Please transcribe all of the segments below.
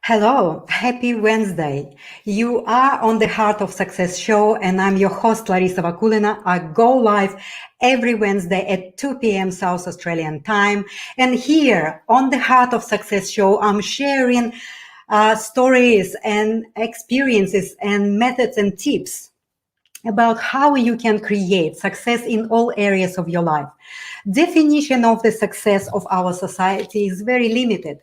Hello, happy Wednesday. You are on the Heart of Success show, and I'm your host, Larissa Vakulina. I go live every Wednesday at 2 p.m. South Australian time. And here on the Heart of Success show, I'm sharing stories and experiences and methods and tips about how you can create success in all areas of your life. Definition of the success of our society is very limited.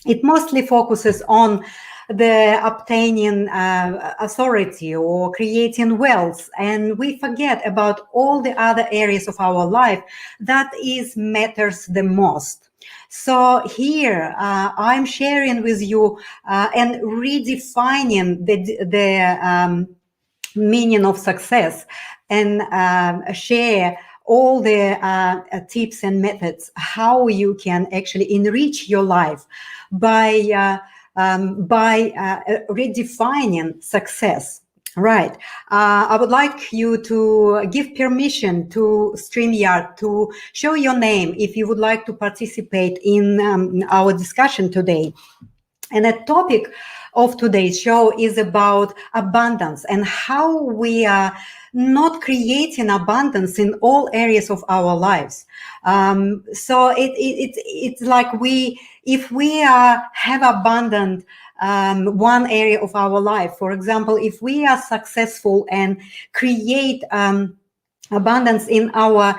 It mostly focuses on the obtaining authority or creating wealth, and we forget about all the other areas of our life that is matters the most. So here I'm sharing with you and redefining the meaning of success and share all the tips and methods how you can actually enrich your life by redefining success. Right. I would like you to give permission to StreamYard to show your name if you would like to participate in our discussion today. And the topic of today's show is about abundance and how we are not creating abundance in all areas of our lives. So it's like if we have abundant one area of our life, for example, if we are successful and create abundance in our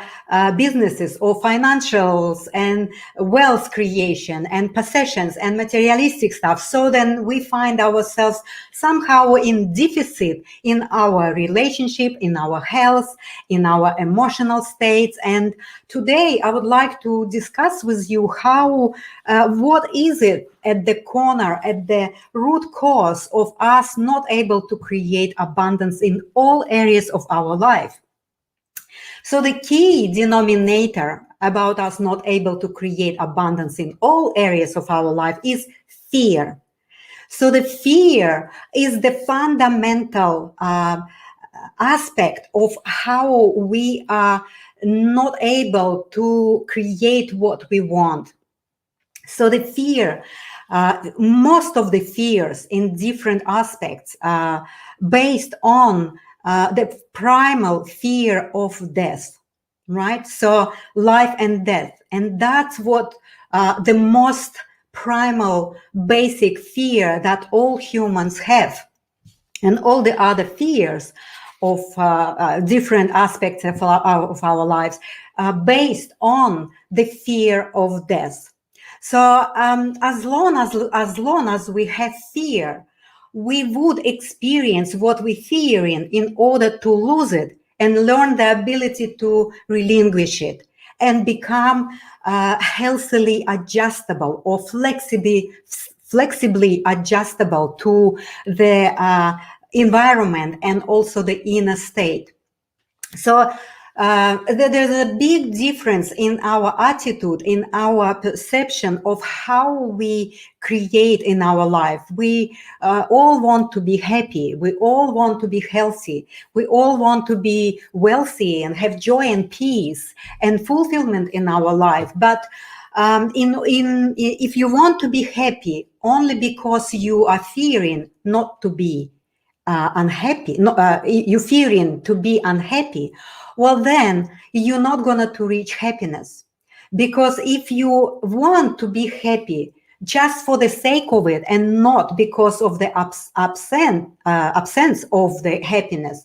businesses or financials and wealth creation and possessions and materialistic stuff. So then we find ourselves somehow in deficit in our relationship, in our health, in our emotional states. And today I would like to discuss with you how, what is it at the corner, at the root cause of us not able to create abundance in all areas of our life. So the key denominator about us not able to create abundance in all areas of our life is fear. So the fear is the fundamental aspect of how we are not able to create what we want. So the fear, most of the fears in different aspects based on the primal fear of death, right? So life and death. And that's what the most primal basic fear that all humans have. And all the other fears of different aspects of our lives are based on the fear of death. So as long as we have fear, we would experience what we fear in order to lose it and learn the ability to relinquish it and become healthily adjustable or flexibly adjustable to the environment and also the inner state. So there's a big difference in our attitude, in our perception of how we create in our life. We all want to be happy. We all want to be healthy. We all want to be wealthy and have joy and peace and fulfillment in our life. But if you want to be happy only because you are fearing not to be unhappy, you're fearing to be unhappy, well, then you're not going to reach happiness. Because if you want to be happy just for the sake of it and not because of the absence of the happiness,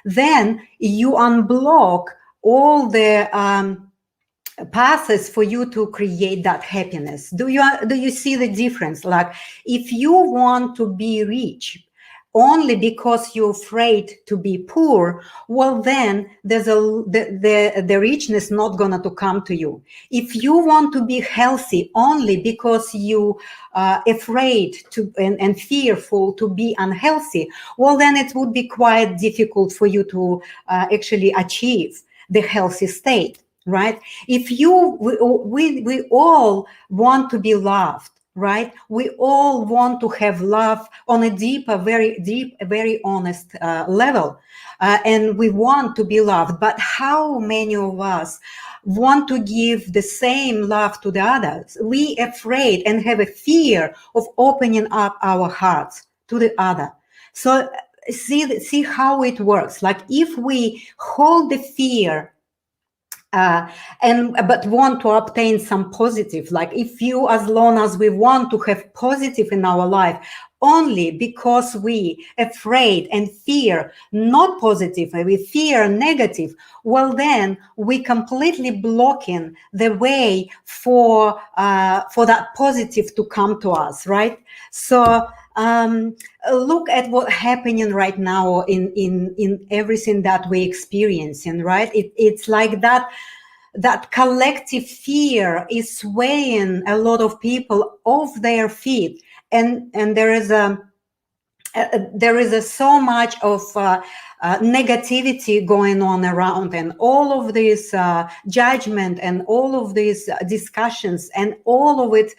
then you unblock all the paths for you to create that happiness. Do you see the difference? Like if you want to be rich only because you're afraid to be poor, well, then there's the richness not gonna to come to you. If you want to be healthy only because you are afraid to and fearful to be unhealthy, well, then it would be quite difficult for you to actually achieve the healthy state, right? If we all want to be loved right? We all want to have love on a deeper, very deep, very honest level. And we want to be loved. But how many of us want to give the same love to the others? We afraid and have a fear of opening up our hearts to the other. So see how it works. Like if we hold the fear uh, and but want to obtain some positive, like if you, as long as we want to have positive in our life, only because we afraid and fear not positive, we fear negative, well then we completely blocking the way for that positive to come to us, right? So look at what's happening right now in everything that we're experiencing, right? It's like that collective fear is swaying a lot of people off their feet, and there is so much of negativity going on around, and all of this judgment and all of these discussions and all of it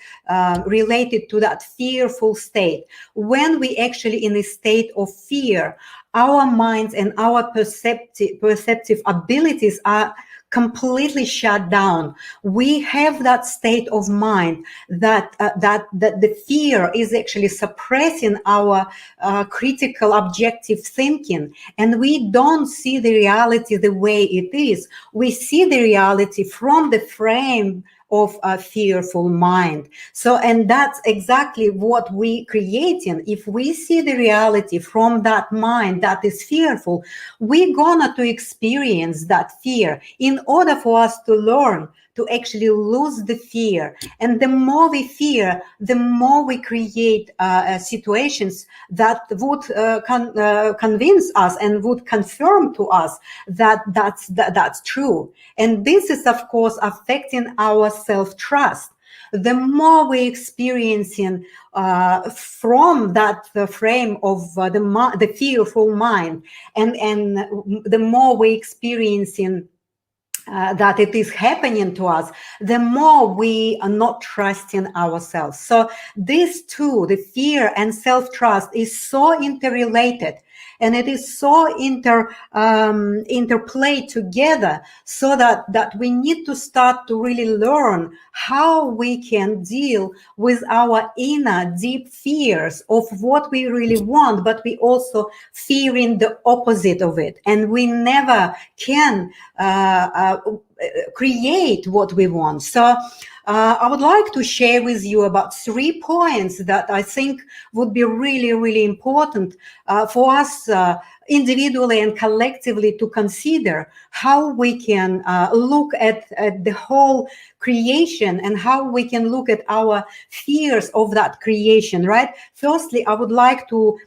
related to that fearful state. When we actually in a state of fear, our minds and our perceptive abilities are completely shut down. We have that state of mind that the fear is actually suppressing our critical objective thinking, and we don't see the reality the way it is. We see the reality from the frame of a fearful mind. So, and that's exactly what we creating. If we see the reality from that mind that is fearful, we're gonna to experience that fear in order for us to learn to actually lose the fear. And the more we fear, the more we create situations that would convince us and would confirm to us that that's true. And this is, of course, affecting our self-trust. The more we're experiencing from that frame of the fearful mind, and the more we're experiencing that it is happening to us, the more we are not trusting ourselves. So these two, the fear and self-trust, is so interrelated, and it is so interplayed together, so that we need to start to really learn how we can deal with our inner deep fears of what we really want, but we also fearing the opposite of it, and we never can create what we want. So I would like to share with you about 3 points that I think would be really, really important for us individually and collectively to consider how we can look at the whole creation, and how we can look at our fears of that creation, right? Firstly, I would like to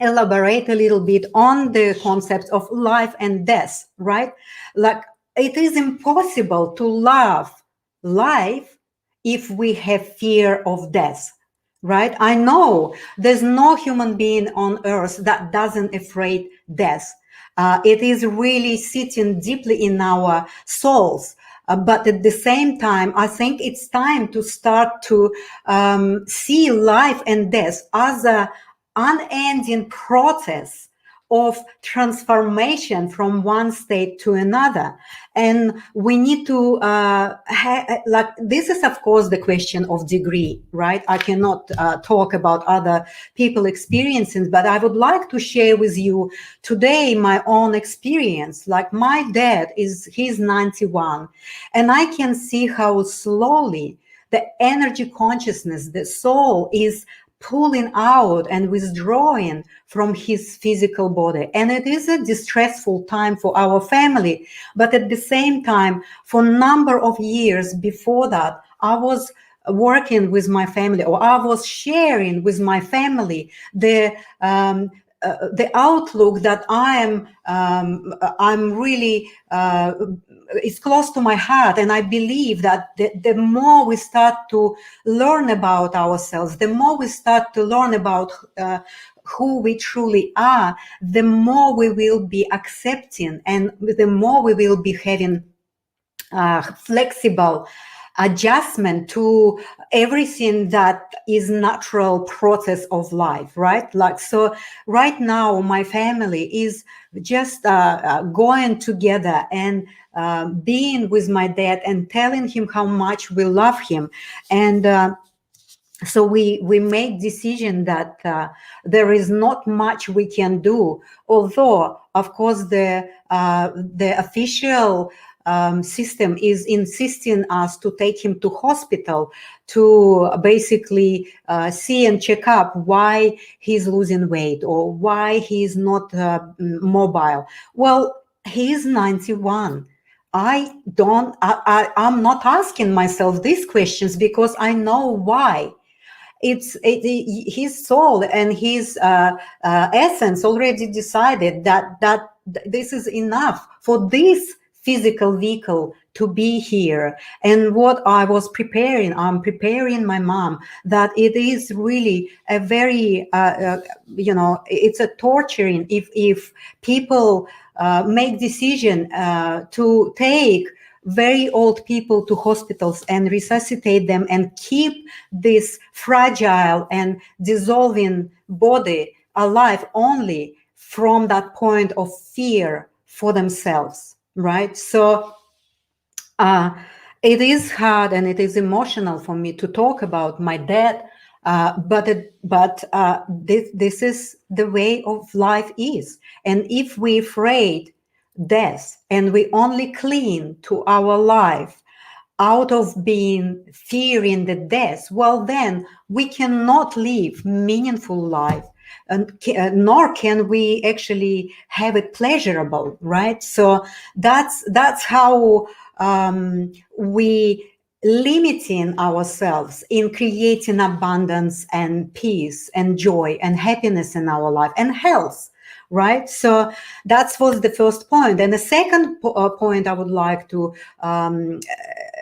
elaborate a little bit on the concept of life and death, right? Like, it is impossible to love life if we have fear of death, right? I know there's no human being on earth that doesn't afraid death. It is really sitting deeply in our souls. But at the same time, I think it's time to start to see life and death as a unending process of transformation from one state to another. And we need to like, this is of course the question of degree, right? I cannot talk about other people experiences, but I would like to share with you today my own experience. Like, my dad he's 91, and I can see how slowly the energy consciousness, the soul, is pulling out and withdrawing from his physical body. And it is a distressful time for our family. But at the same time, for a number of years before that, I was working with my family, or I was sharing with my family the outlook that I'm really it's close to my heart, and I believe that the more we start to learn about ourselves, the more we start to learn about who we truly are, the more we will be accepting, and the more we will be having flexible adjustment to everything that is natural process of life, right? Like, so right now my family is just going together and being with my dad and telling him how much we love him. And so we make decision that there is not much we can do, although of course the official system is insisting us to take him to hospital to basically see and check up why he's losing weight or why he's not mobile. Well, he's 91. I'm not asking myself these questions because I know why. His soul and his essence already decided that this is enough for this physical vehicle to be here. And what I'm preparing my mom that it is really a very it's a torturing if people make decision to take very old people to hospitals and resuscitate them and keep this fragile and dissolving body alive only from that point of fear for themselves, right? So it is hard and it is emotional for me to talk about my dad, but this is the way of life is. And if we're afraid death and we only cling to our life out of being fearing the death, well, then we cannot live meaningful life, and nor can we actually have it pleasurable, right? So that's how we limiting ourselves in creating abundance and peace and joy and happiness in our life and health, right? So that was the first point. And the second point I would like to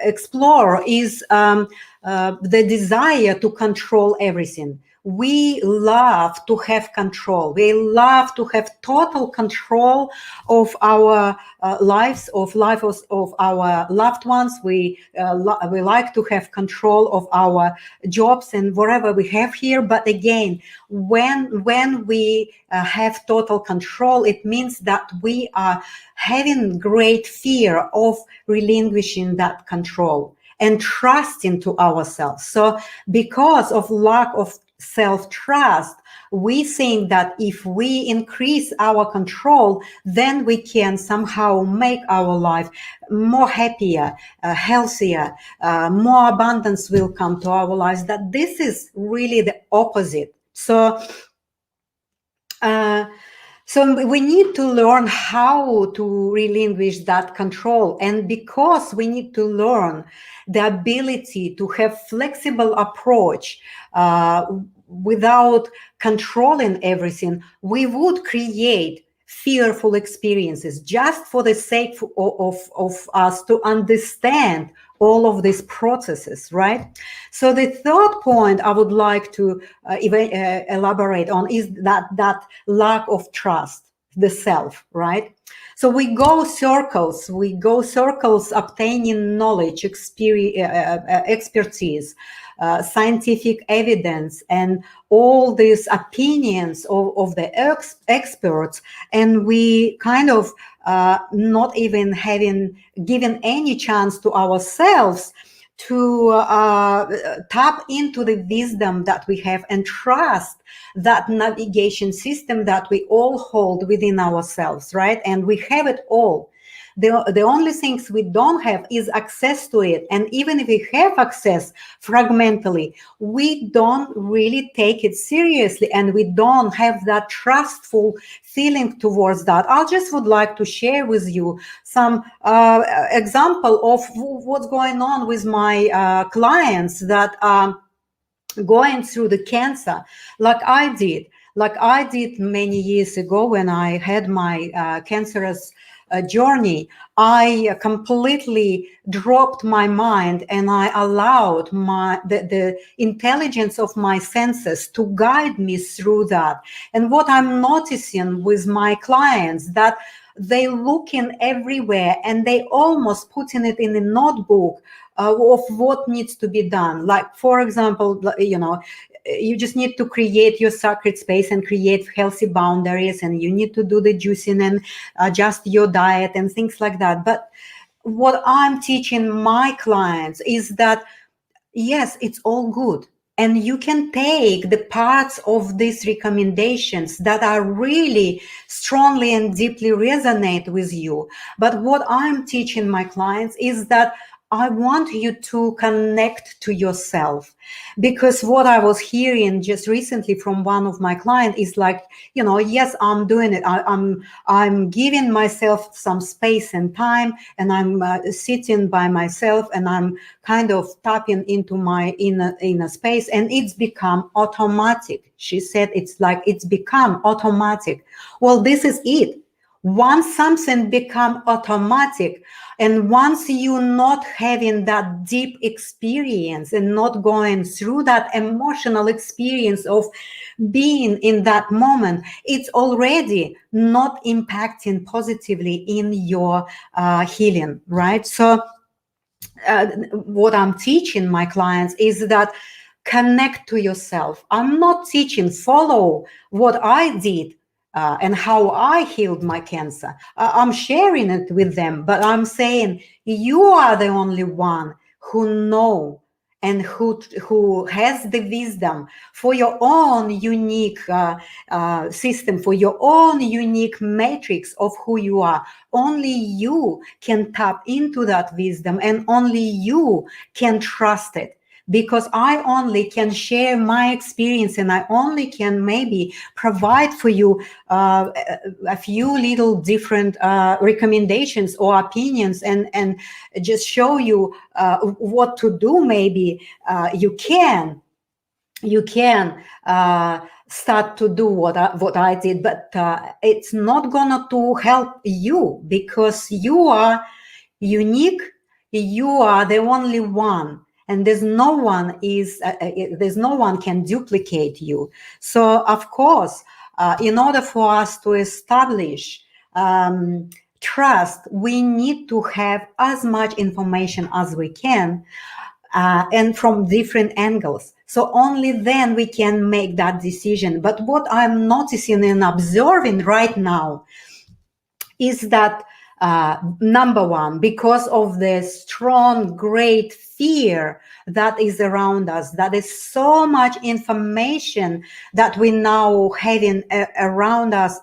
explore is the desire to control everything. We love to have control. We love to have total control of our lives, of our loved ones. We like to have control of our jobs and whatever we have here. But again, when we have total control, it means that we are having great fear of relinquishing that control and trusting to ourselves. So because of lack of self-trust, we think that if we increase our control, then we can somehow make our life more happier, healthier, more abundance will come to our lives. That this is really the opposite. So we need to learn how to relinquish that control. And because we need to learn the ability to have flexible approach without controlling everything, we would create fearful experiences just for the sake of us to understand all of these processes, right? So the third point I would like to elaborate on is that lack of trust, the self, right? So we go circles obtaining knowledge, expertise, scientific evidence, and all these opinions of the experts, and we kind of not even having given any chance to ourselves to tap into the wisdom that we have and trust that navigation system that we all hold within ourselves, right? And we have it all. The only things we don't have is access to it. And even if we have access fragmentally, we don't really take it seriously and we don't have that trustful feeling towards that. I just would like to share with you some example of what's going on with my clients that are going through the cancer like I did many years ago when I had my cancerous journey. I completely dropped my mind and I allowed the intelligence of my senses to guide me through that. And what I'm noticing with my clients that they looking everywhere and they almost putting it in a notebook of what needs to be done. Like, for example, you just need to create your sacred space and create healthy boundaries, and you need to do the juicing and adjust your diet and things like that. But what I'm teaching my clients is that, yes, it's all good. And you can take the parts of these recommendations that are really strongly and deeply resonate with you. But what I'm teaching my clients is that I want you to connect to yourself, because what I was hearing just recently from one of my clients is like, yes, I'm doing it. I'm giving myself some space and time, and I'm sitting by myself, and I'm kind of tapping into my inner space, and it's become automatic. She said it's like it's become automatic. Well, this is it. Once something become automatic, and once you're not having that deep experience and not going through that emotional experience of being in that moment, it's already not impacting positively in your healing, right? So what I'm teaching my clients is that connect to yourself. I'm not teaching follow what I did and how I healed my cancer. I'm sharing it with them, but I'm saying you are the only one who know and who has the wisdom for your own unique system, for your own unique matrix of who you are. Only you can tap into that wisdom, and only you can trust it, because I only can share my experience, and I only can maybe provide for you a few little different recommendations or opinions, and just show you what to do. Maybe you can start to do what I did, but it's not gonna to help you, because you are unique. You are the only one, and there's no one can duplicate you. So of course, in order for us to establish trust, we need to have as much information as we can, and from different angles. So only then we can make that decision. But what I'm noticing and observing right now is that number one, because of the strong, great fear that is around us, that is so much information that we now having around us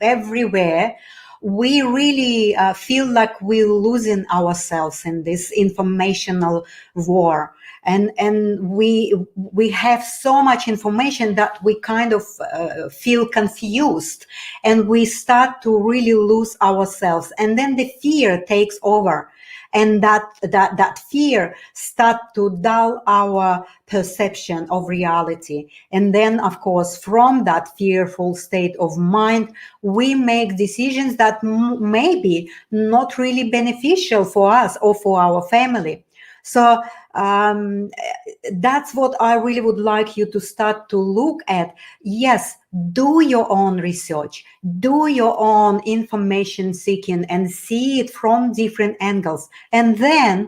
everywhere, we really feel like we're losing ourselves in this informational war. And we have so much information that we kind of feel confused, and we start to really lose ourselves, and then the fear takes over, and that fear start to dull our perception of reality. And then, of course, from that fearful state of mind, we make decisions that may not really beneficial for us or for our family. So that's what I really would like you to start to look at. Yes, do your own research, do your own information seeking, and see it from different angles. And then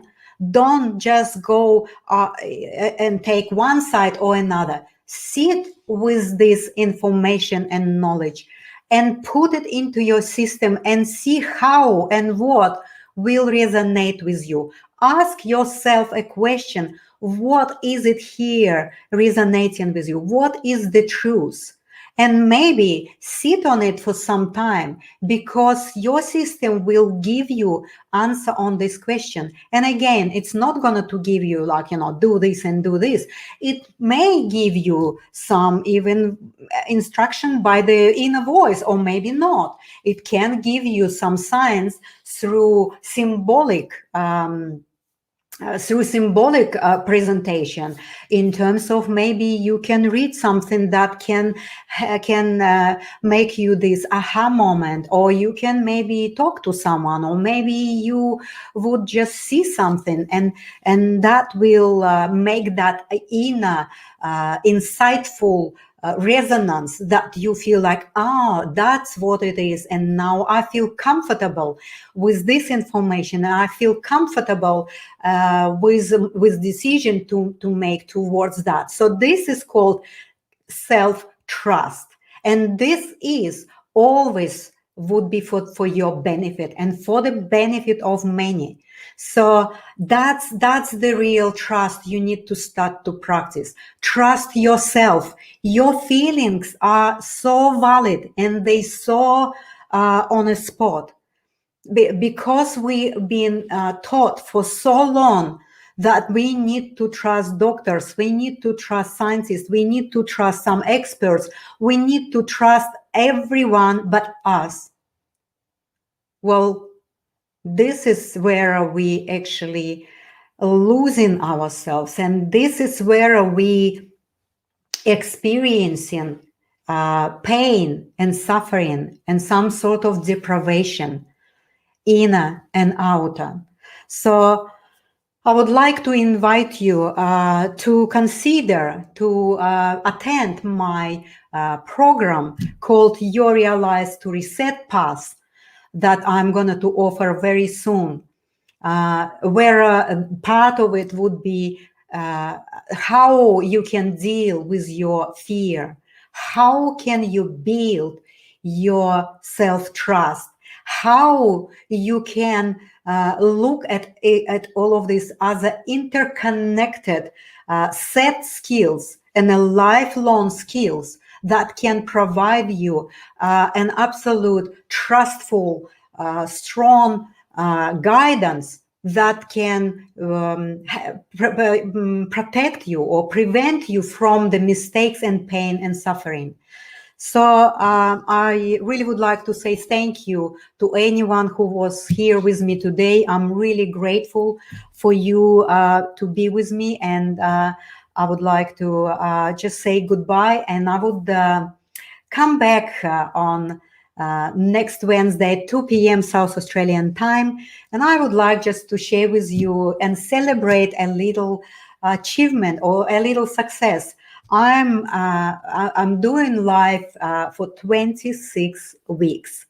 don't just go and take one side or another. Sit with this information and knowledge and put it into your system and see how and what will resonate with you. Ask yourself a question. What is it here resonating with you? What is the truth? And maybe sit on it for some time, because your system will give you answer on this question. And again, it's not going to give you like, do this and do this. It may give you some even instruction by the inner voice, or maybe not. It can give you some signs through symbolic presentation, in terms of maybe you can read something that can make you this aha moment, or you can maybe talk to someone, or maybe you would just see something, and that will make that inner insightful resonance that you feel like, that's what it is. And now I feel comfortable with this information. And I feel comfortable with decision to make towards that. So this is called self-trust. And this is always would be for your benefit and for the benefit of many. So that's the real trust you need to start to practice. Trust yourself. Your feelings are so valid and they so on a spot. Because we've been taught for so long that we need to trust doctors, we need to trust scientists, we need to trust some experts, we need to trust everyone but us. Well, this is where we actually losing ourselves, and this is where we experiencing pain and suffering and some sort of deprivation, inner and outer. So I would like to invite you to consider to attend my program called Your Realize to Reset Path that I'm going to offer very soon, where part of it would be how you can deal with your fear, how can you build your self-trust, how you can look at all of these other interconnected set skills and a lifelong skills that can provide you an absolute trustful, strong guidance that can protect you or prevent you from the mistakes and pain and suffering. So I really would like to say thank you to anyone who was here with me today. I'm really grateful for you to be with me, and I would like to just say goodbye, and I would come back on next Wednesday at 2 p.m. South Australian time, and I would like just to share with you and celebrate a little achievement or a little success. I'm doing live for 26 weeks.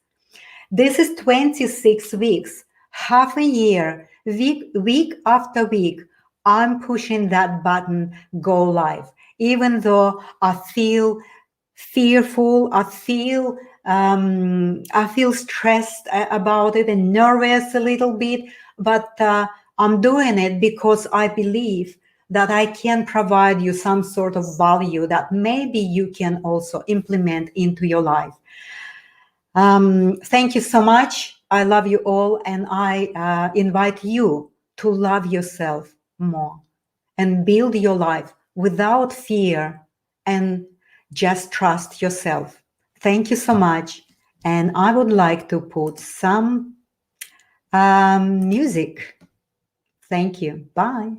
This is 26 weeks, half a year, week after week. I'm pushing that button, go live, even though I feel fearful, I feel stressed about it and nervous a little bit, but I'm doing it because I believe that I can provide you some sort of value that maybe you can also implement into your life. Thank you so much. I love you all, and I invite you to love yourself more and build your life without fear and just trust yourself. Thank you so much. And I would like to put some music. Thank you. Bye.